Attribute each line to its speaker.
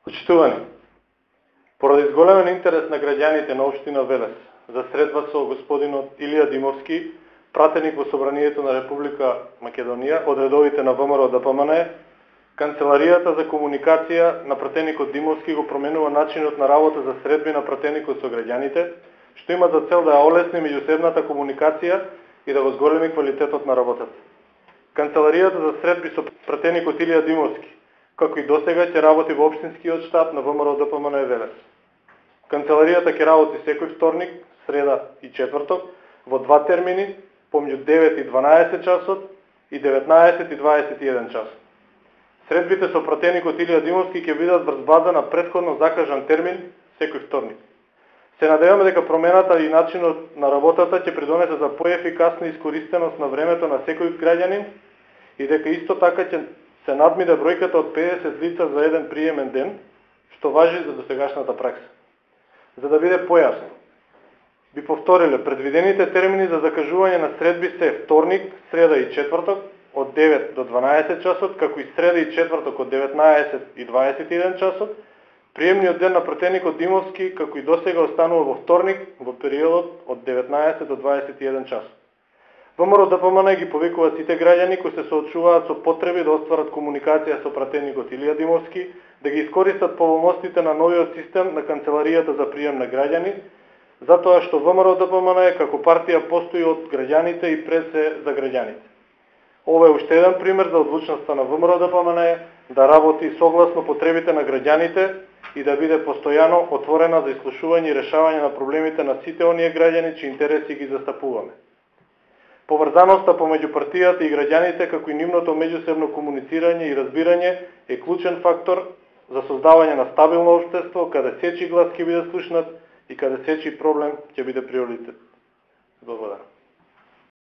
Speaker 1: Почитувани, поради зголемен интерес на граѓаните на општина Велес за средба со господинот Илија Димовски, пратеник во Собранието на Република Македонија од редовите на ВМРО ДПМН, Канцеларијата за комуникација на пратеникот Димовски го променува начинот на работа за средби на пратеникот со граѓаните, што има за цел да ја олесни меѓусебната комуникација и да го зголеми квалитетот на работата. Канцеларијата за средби со пратеникот Илија Димовски, како и досега, ќе работи во општинскиот штаб на ВМРО ДПМН Велес. Канцеларијата ќе работи секој вторник, среда и четврток во два термини, помеѓу 9 и 12 часот и 19 и 21 часот. Средбите со пратеникот Илија Димовски ќе бидат врз база на претходно закажан термин секој вторник. Се надеваме дека промената и начинот на работата ќе придонесе за поефикасна искористеност на времето на секој граѓанин и дека исто така ќе се надмине бројката од 50 лица за еден приемен ден, што важи за досегашната пракса. За да биде појасно, би повториле, предвидените термини за закажување на средби се вторник, среда и четврток од 9 до 12 часот, како и среда и четврток од 19 и 21 часот. Приемниот ден на пратеникот Димовски, како и досега, останува во вторник во периодот од 19 до 21 часот. ВМРО ДПМН ги повикува сите граѓани кои се соочуваат со потреби да остварат комуникација со пратеникот Илија Димовски, да ги искористат повомостите на новиот систем на Канцеларијата за прием на граѓани, затоа што ВМРО ДПМН како партија постои од граѓаните и пред се за граѓаните. Ова е уште еден пример за одлучноста на ВМРО ДПМН да работи согласно потребите на граѓаните и да биде постојано отворена за изслушување и решавање на проблемите на сите оние граѓани чии интереси ги застапуваме. Поврзаноста помеѓу партијата и граѓаните, како и нивното меѓусебно комуницирање и разбирање е клучен фактор за создавање на стабилно општество, каде сечи глас ќе биде слушнат и каде сечи проблем ќе биде приоритет. Благодарам.